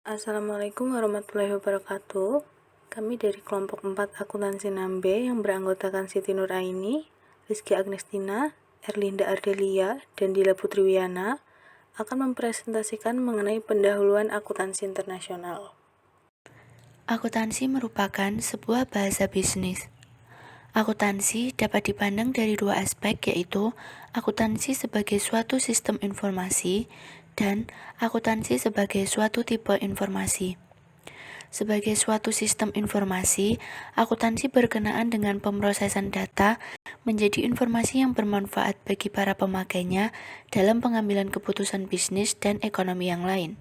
Assalamualaikum warahmatullahi wabarakatuh. Kami dari kelompok 4 akuntansi Nambe yang beranggotakan Siti Nuraini, Rizky Agnestina, Erlinda Ardelia, dan Dila Putriwiana akan mempresentasikan mengenai pendahuluan akuntansi internasional. Akuntansi merupakan sebuah bahasa bisnis. Akuntansi dapat dipandang dari dua aspek, yaitu akuntansi sebagai suatu sistem informasi dan akuntansi sebagai suatu tipe informasi. Sebagai suatu sistem informasi, akuntansi berkenaan dengan pemrosesan data menjadi informasi yang bermanfaat bagi para pemakainya dalam pengambilan keputusan bisnis dan ekonomi yang lain.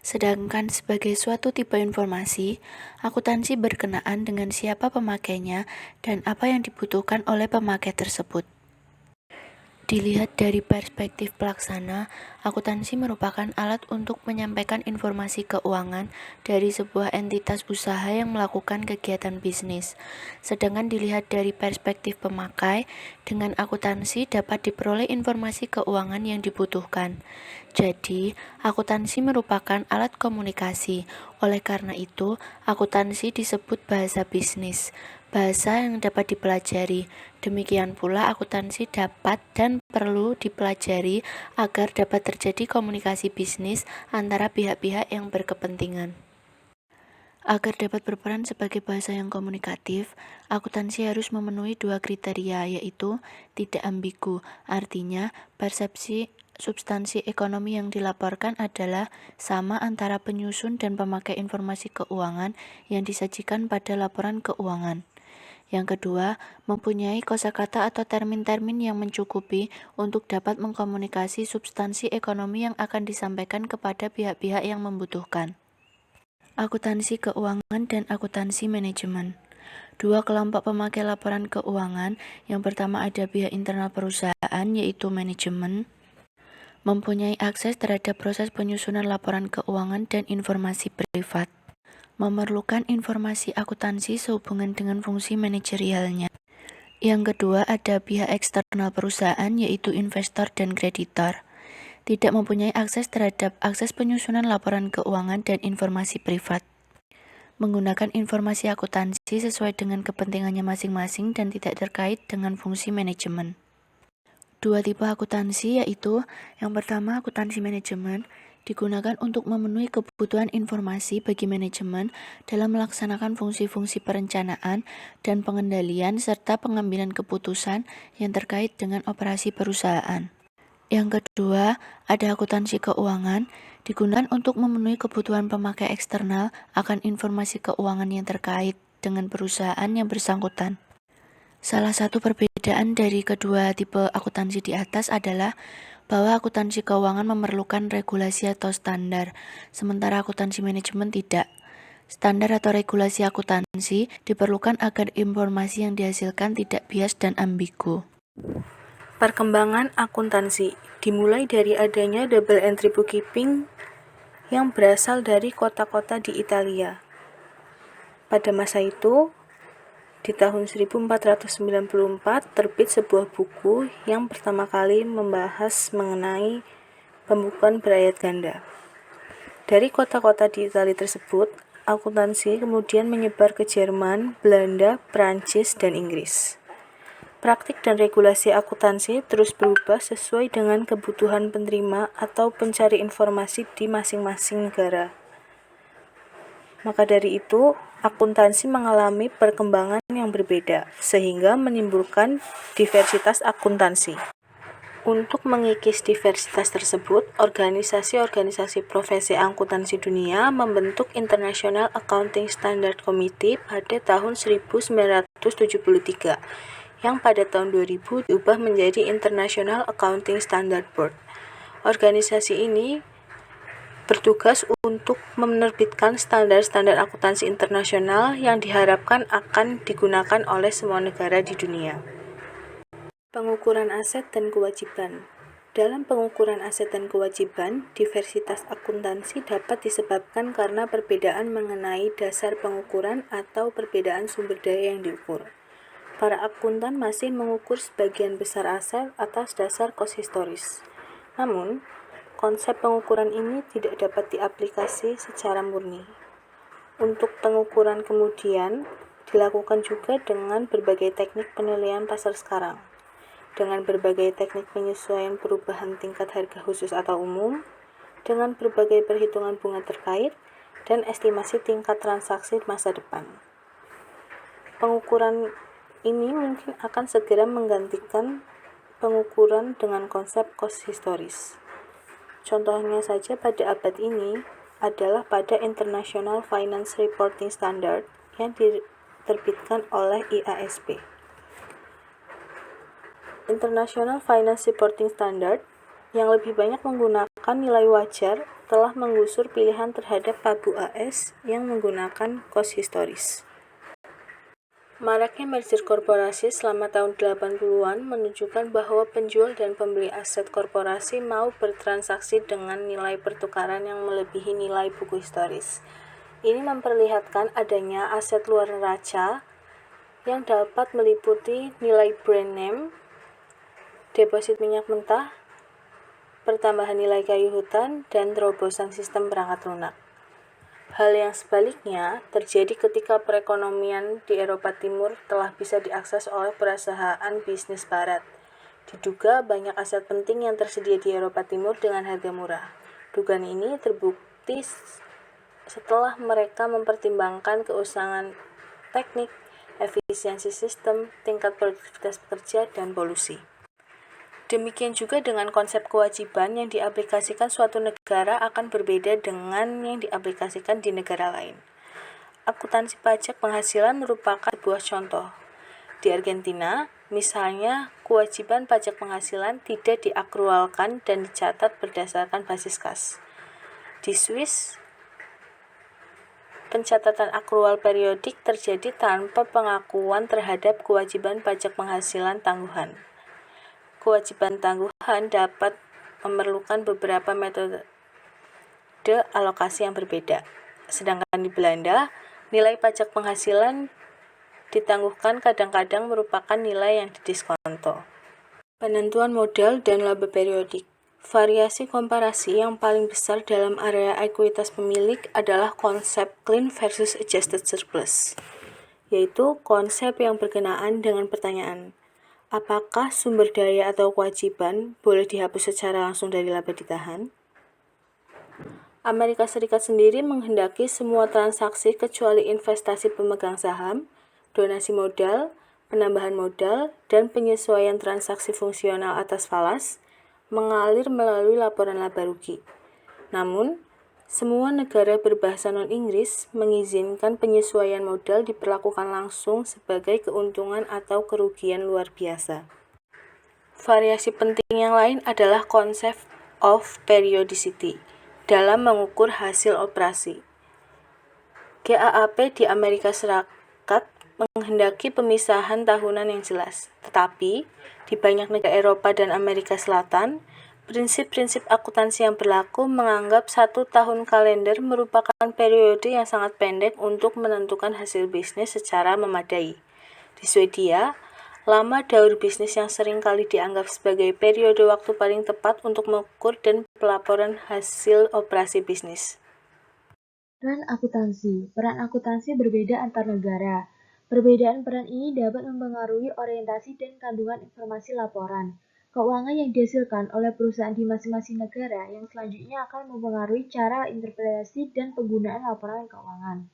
Sedangkan sebagai suatu tipe informasi, akuntansi berkenaan dengan siapa pemakainya dan apa yang dibutuhkan oleh pemakai tersebut. Dilihat dari perspektif pelaksana, akuntansi merupakan alat untuk menyampaikan informasi keuangan dari sebuah entitas usaha yang melakukan kegiatan bisnis. Sedangkan dilihat dari perspektif pemakai, dengan akuntansi dapat diperoleh informasi keuangan yang dibutuhkan. Jadi, akuntansi merupakan alat komunikasi. Oleh karena itu, akuntansi disebut bahasa bisnis, bahasa yang dapat dipelajari. Demikian pula akuntansi dapat dan perlu dipelajari agar dapat terjadi komunikasi bisnis antara pihak-pihak yang berkepentingan. Agar dapat berperan sebagai bahasa yang komunikatif, akuntansi harus memenuhi dua kriteria, yaitu tidak ambigu, artinya persepsi substansi ekonomi yang dilaporkan adalah sama antara penyusun dan pemakai informasi keuangan yang disajikan pada laporan keuangan. Yang kedua, mempunyai kosakata atau termin-termin yang mencukupi untuk dapat mengkomunikasi substansi ekonomi yang akan disampaikan kepada pihak-pihak yang membutuhkan. Akuntansi keuangan dan akuntansi manajemen. Dua kelompok pemakai laporan keuangan. Yang pertama ada pihak internal perusahaan, yaitu manajemen, mempunyai akses terhadap proses penyusunan laporan keuangan dan informasi privat, memerlukan informasi akuntansi sehubungan dengan fungsi manajerialnya. Yang kedua ada pihak eksternal perusahaan, yaitu investor dan kreditor, tidak mempunyai akses terhadap akses penyusunan laporan keuangan dan informasi privat, menggunakan informasi akuntansi sesuai dengan kepentingannya masing-masing dan tidak terkait dengan fungsi manajemen. Dua tipe akuntansi yaitu, yang pertama akuntansi manajemen, digunakan untuk memenuhi kebutuhan informasi bagi manajemen dalam melaksanakan fungsi-fungsi perencanaan dan pengendalian serta pengambilan keputusan yang terkait dengan operasi perusahaan. Yang kedua, ada akuntansi keuangan, digunakan untuk memenuhi kebutuhan pemakai eksternal akan informasi keuangan yang terkait dengan perusahaan yang bersangkutan. Salah satu perbedaan dari kedua tipe akuntansi di atas adalah bahwa akuntansi keuangan memerlukan regulasi atau standar, sementara akuntansi manajemen tidak. Standar atau regulasi akuntansi diperlukan agar informasi yang dihasilkan tidak bias dan ambigu. Perkembangan akuntansi dimulai dari adanya double entry bookkeeping yang berasal dari kota-kota di Italia. Pada masa itu, di tahun 1494 terbit sebuah buku yang pertama kali membahas mengenai pembukuan berayat ganda. Dari kota-kota di Italia tersebut, akuntansi kemudian menyebar ke Jerman, Belanda, Prancis, dan Inggris. Praktik dan regulasi akuntansi terus berubah sesuai dengan kebutuhan penerima atau pencari informasi di masing-masing negara. Maka dari itu, akuntansi mengalami perkembangan yang berbeda, sehingga menimbulkan diversitas akuntansi. Untuk mengikis diversitas tersebut, organisasi-organisasi profesi akuntansi dunia membentuk International Accounting Standard Committee pada tahun 1973, yang pada tahun 2000 diubah menjadi International Accounting Standard Board. Organisasi ini bertugas untuk menerbitkan standar-standar akuntansi internasional yang diharapkan akan digunakan oleh semua negara di dunia. Pengukuran aset dan kewajiban. Dalam pengukuran aset dan kewajiban, diversitas akuntansi dapat disebabkan karena perbedaan mengenai dasar pengukuran atau perbedaan sumber daya yang diukur. Para akuntan masih mengukur sebagian besar aset atas dasar cost historis. Namun, konsep pengukuran ini tidak dapat diaplikasi secara murni. Untuk pengukuran kemudian dilakukan juga dengan berbagai teknik penilaian pasar sekarang, dengan berbagai teknik penyesuaian perubahan tingkat harga khusus atau umum, dengan berbagai perhitungan bunga terkait, dan estimasi tingkat transaksi masa depan. Pengukuran ini mungkin akan segera menggantikan pengukuran dengan konsep cost historis. Contohnya saja pada abad ini adalah pada International Finance Reporting Standard yang diterbitkan oleh IASB. International Finance Reporting Standard yang lebih banyak menggunakan nilai wajar telah menggusur pilihan terhadap PABU AS yang menggunakan cost historis. Maraknya merger korporasi selama tahun 80-an menunjukkan bahwa penjual dan pembeli aset korporasi mau bertransaksi dengan nilai pertukaran yang melebihi nilai buku historis. Ini memperlihatkan adanya aset luar neraca yang dapat meliputi nilai brand name, deposit minyak mentah, pertambahan nilai kayu hutan, dan terobosan sistem perangkat lunak. Hal yang sebaliknya terjadi ketika perekonomian di Eropa Timur telah bisa diakses oleh perusahaan bisnis barat. Diduga banyak aset penting yang tersedia di Eropa Timur dengan harga murah. Dugaan ini terbukti setelah mereka mempertimbangkan keusangan teknik, efisiensi sistem, tingkat produktivitas pekerja, dan polusi. Demikian juga dengan konsep kewajiban yang diaplikasikan suatu negara akan berbeda dengan yang diaplikasikan di negara lain. Akuntansi pajak penghasilan merupakan sebuah contoh. Di Argentina, misalnya, kewajiban pajak penghasilan tidak diakrualkan dan dicatat berdasarkan basis kas. Di Swiss, pencatatan akrual periodik terjadi tanpa pengakuan terhadap kewajiban pajak penghasilan tangguhan. Kewajiban tangguhan dapat memerlukan beberapa metode alokasi yang berbeda. Sedangkan di Belanda, nilai pajak penghasilan ditangguhkan kadang-kadang merupakan nilai yang didiskonto. Penentuan modal dan laba periodik. Variasi komparasi yang paling besar dalam area ekuitas pemilik adalah konsep clean versus adjusted surplus, yaitu konsep yang berkenaan dengan pertanyaan, apakah sumber daya atau kewajiban boleh dihapus secara langsung dari laba ditahan? Amerika Serikat sendiri menghendaki semua transaksi kecuali investasi pemegang saham, donasi modal, penambahan modal, dan penyesuaian transaksi fungsional atas falas mengalir melalui laporan laba rugi. Namun, semua negara berbahasa non-Inggris mengizinkan penyesuaian modal diperlakukan langsung sebagai keuntungan atau kerugian luar biasa. Variasi penting yang lain adalah konsep of periodicity dalam mengukur hasil operasi. GAAP di Amerika Serikat menghendaki pemisahan tahunan yang jelas, tetapi di banyak negara Eropa dan Amerika Selatan, prinsip-prinsip akuntansi yang berlaku menganggap 1 tahun kalender merupakan periode yang sangat pendek untuk menentukan hasil bisnis secara memadai. Di Swedia, lama daur bisnis yang sering kali dianggap sebagai periode waktu paling tepat untuk mengukur dan pelaporan hasil operasi bisnis. Peran akuntansi. Peran akuntansi berbeda antar negara. Perbedaan peran ini dapat mempengaruhi orientasi dan kandungan informasi laporan keuangan yang dihasilkan oleh perusahaan di masing-masing negara yang selanjutnya akan mempengaruhi cara interpretasi dan penggunaan laporan keuangan.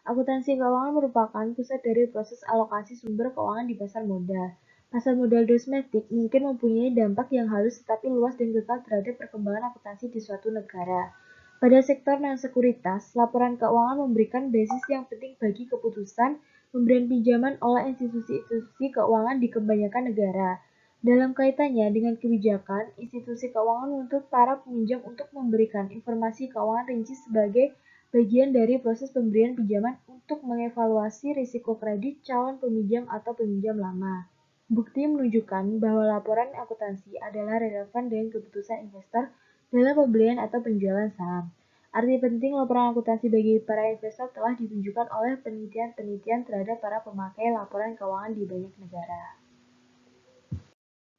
Akuntansi keuangan merupakan pusat dari proses alokasi sumber keuangan di pasar modal. Pasar modal domestik mungkin mempunyai dampak yang halus tetapi luas dan kekal terhadap perkembangan akuntansi di suatu negara. Pada sektor non-sekuritas, laporan keuangan memberikan basis yang penting bagi keputusan pemberian pinjaman oleh institusi-institusi keuangan di kebanyakan negara. Dalam kaitannya dengan kebijakan, institusi keuangan menuntut para peminjam untuk memberikan informasi keuangan rinci sebagai bagian dari proses pemberian pinjaman untuk mengevaluasi risiko kredit calon peminjam atau peminjam lama. Bukti menunjukkan bahwa laporan akuntansi adalah relevan dengan keputusan investor dalam pembelian atau penjualan saham. Arti penting laporan akuntansi bagi para investor telah ditunjukkan oleh penelitian-penelitian terhadap para pemakai laporan keuangan di banyak negara.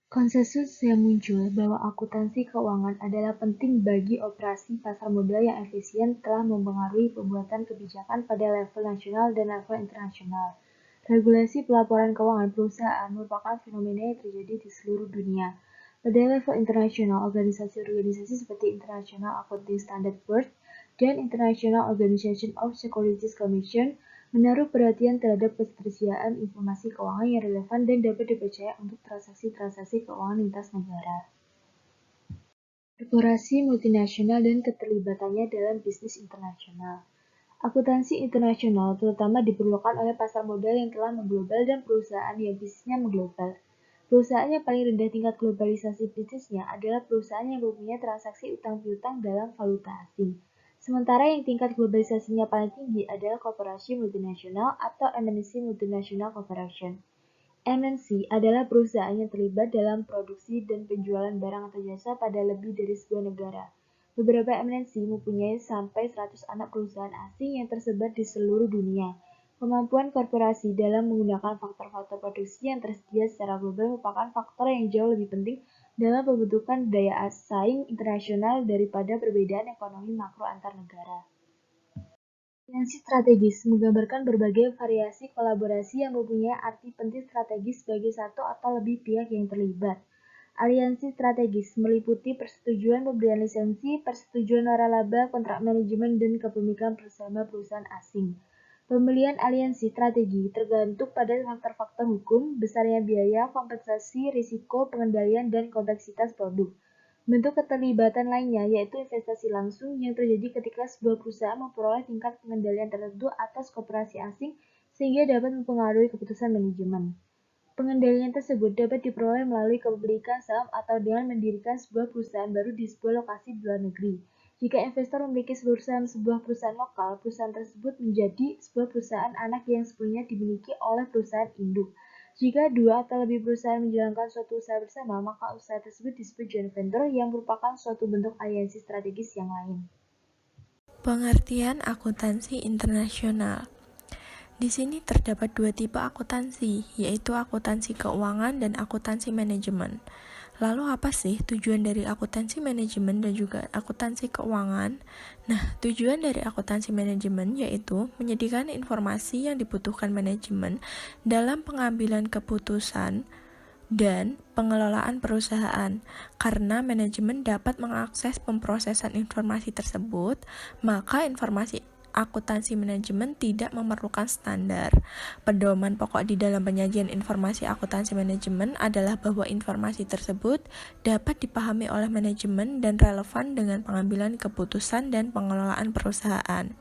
Konsensus yang muncul bahwa akuntansi keuangan adalah penting bagi operasi pasar modal yang efisien telah mempengaruhi pembuatan kebijakan pada level nasional dan level internasional. Regulasi pelaporan keuangan perusahaan merupakan fenomena yang terjadi di seluruh dunia. Pada level internasional, organisasi-organisasi seperti International Accounting Standards Board dan International Organization of Securities Commission menaruh perhatian terhadap ketersediaan informasi keuangan yang relevan dan dapat dipercaya untuk transaksi-transaksi keuangan lintas negara. Korporasi multinasional dan keterlibatannya dalam bisnis internasional. Akuntansi internasional terutama diperlukan oleh pasar modal yang telah mengglobal dan perusahaan yang bisnisnya mengglobal. Perusahaan yang paling rendah tingkat globalisasi bisnisnya adalah perusahaan yang mempunyai transaksi utang piutang dalam valuta asing. Sementara yang tingkat globalisasinya paling tinggi adalah korporasi multinasional atau MNC Multinational Corporation. MNC adalah perusahaan yang terlibat dalam produksi dan penjualan barang atau jasa pada lebih dari sebuah negara. Beberapa MNC mempunyai sampai 100 anak perusahaan asing yang tersebar di seluruh dunia. Kemampuan korporasi dalam menggunakan faktor-faktor produksi yang tersedia secara global merupakan faktor yang jauh lebih penting dalam pembentukan daya saing internasional daripada perbedaan ekonomi makro antar negara. Aliansi strategis menggambarkan berbagai variasi kolaborasi yang mempunyai arti penting strategis bagi satu atau lebih pihak yang terlibat. Aliansi strategis meliputi persetujuan pemberian lisensi, persetujuan waralaba, kontrak manajemen, dan kepemilikan bersama perusahaan asing. Pembelian aliansi strategi tergantung pada faktor-faktor hukum, besarnya biaya, kompensasi, risiko, pengendalian, dan kompleksitas produk. Bentuk keterlibatan lainnya yaitu investasi langsung yang terjadi ketika sebuah perusahaan memperoleh tingkat pengendalian tertentu atas koperasi asing sehingga dapat mempengaruhi keputusan manajemen. Pengendalian tersebut dapat diperoleh melalui kepemilikan saham atau dengan mendirikan sebuah perusahaan baru di sebuah lokasi di luar negeri. Jika investor memiliki seluruh saham sebuah perusahaan lokal, perusahaan tersebut menjadi sebuah perusahaan anak yang sepenuhnya dimiliki oleh perusahaan induk. Jika dua atau lebih perusahaan menjalankan suatu usaha bersama, maka usaha tersebut disebut joint venture yang merupakan suatu bentuk aliansi strategis yang lain. Pengertian akuntansi internasional. Di sini terdapat dua tipe akuntansi, yaitu akuntansi keuangan dan akuntansi manajemen. Lalu apa sih tujuan dari akuntansi manajemen dan juga akuntansi keuangan? Nah, tujuan dari akuntansi manajemen yaitu menyediakan informasi yang dibutuhkan manajemen dalam pengambilan keputusan dan pengelolaan perusahaan. Karena manajemen dapat mengakses pemrosesan informasi tersebut, maka informasi akuntansi manajemen tidak memerlukan standar. Pedoman pokok di dalam penyajian informasi akuntansi manajemen adalah bahwa informasi tersebut dapat dipahami oleh manajemen dan relevan dengan pengambilan keputusan dan pengelolaan perusahaan.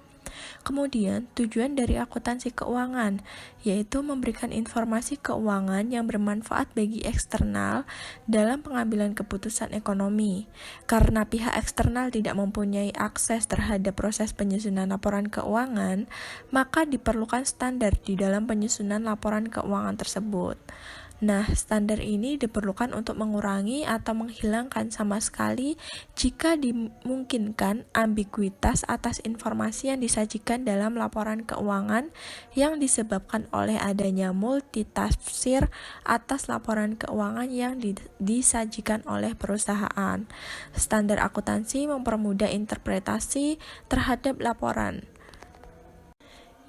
Kemudian, tujuan dari akuntansi keuangan yaitu memberikan informasi keuangan yang bermanfaat bagi eksternal dalam pengambilan keputusan ekonomi. Karena pihak eksternal tidak mempunyai akses terhadap proses penyusunan laporan keuangan, maka diperlukan standar di dalam penyusunan laporan keuangan tersebut. Nah, standar ini diperlukan untuk mengurangi atau menghilangkan sama sekali jika dimungkinkan ambiguitas atas informasi yang disajikan dalam laporan keuangan yang disebabkan oleh adanya multitafsir atas laporan keuangan yang disajikan oleh perusahaan. Standar akuntansi mempermudah interpretasi terhadap laporan.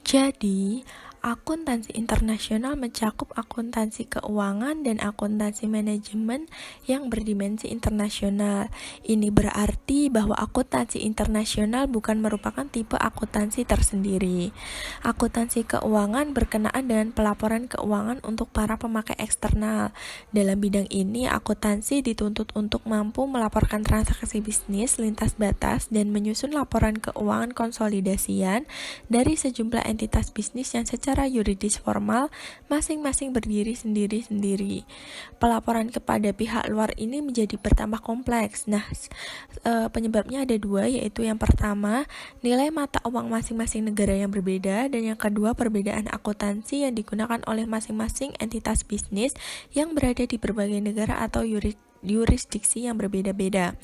Jadi, akuntansi internasional mencakup akuntansi keuangan dan akuntansi manajemen yang berdimensi internasional. Ini berarti bahwa akuntansi internasional bukan merupakan tipe akuntansi tersendiri. Akuntansi keuangan berkenaan dengan pelaporan keuangan untuk para pemakai eksternal. Dalam bidang ini, akuntansi dituntut untuk mampu melaporkan transaksi bisnis lintas batas dan menyusun laporan keuangan konsolidasian dari sejumlah entitas bisnis yang secara yuridis formal masing-masing berdiri sendiri-sendiri. Pelaporan kepada pihak luar ini menjadi bertambah kompleks. Nah, penyebabnya ada dua, yaitu yang pertama, nilai mata uang masing-masing negara yang berbeda, dan yang kedua, perbedaan akuntansi yang digunakan oleh masing-masing entitas bisnis yang berada di berbagai negara atau yurisdiksi yang berbeda-beda.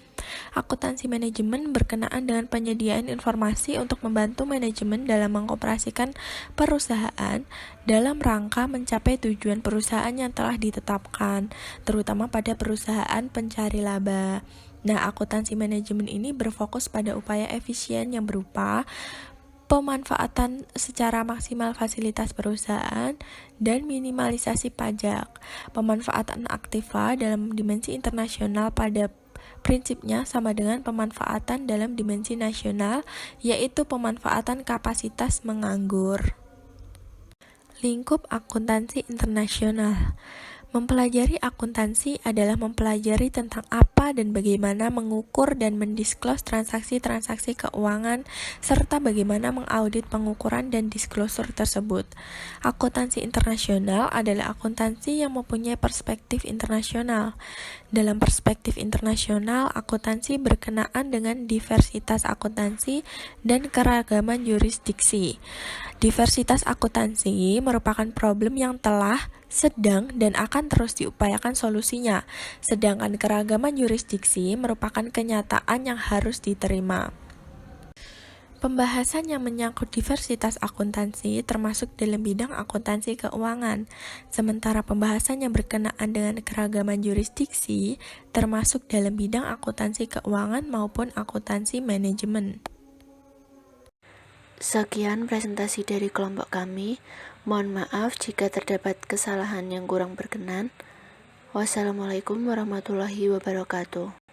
Akuntansi manajemen berkenaan dengan penyediaan informasi untuk membantu manajemen dalam mengoperasikan perusahaan dalam rangka mencapai tujuan perusahaan yang telah ditetapkan, terutama pada perusahaan pencari laba. Nah, akuntansi manajemen ini berfokus pada upaya efisien yang berupa pemanfaatan secara maksimal fasilitas perusahaan dan minimalisasi pajak. Pemanfaatan aktiva dalam dimensi internasional pada prinsipnya sama dengan pemanfaatan dalam dimensi nasional, yaitu pemanfaatan kapasitas menganggur. Lingkup akuntansi internasional. Mempelajari akuntansi adalah mempelajari tentang apa dan bagaimana mengukur dan mendisclose transaksi-transaksi keuangan, serta bagaimana mengaudit pengukuran dan disclosure tersebut. Akuntansi internasional adalah akuntansi yang mempunyai perspektif internasional. Dalam perspektif internasional, akuntansi berkenaan dengan diversitas akuntansi dan keragaman yurisdiksi. Diversitas akuntansi merupakan problem yang telah, sedang, dan akan terus diupayakan solusinya, sedangkan keragaman yurisdiksi merupakan kenyataan yang harus diterima. Pembahasan yang menyangkut diversitas akuntansi termasuk dalam bidang akuntansi keuangan, sementara pembahasan yang berkenaan dengan keragaman yurisdiksi termasuk dalam bidang akuntansi keuangan maupun akuntansi manajemen. Sekian presentasi dari kelompok kami. Mohon maaf jika terdapat kesalahan yang kurang berkenan. Wassalamualaikum warahmatullahi wabarakatuh.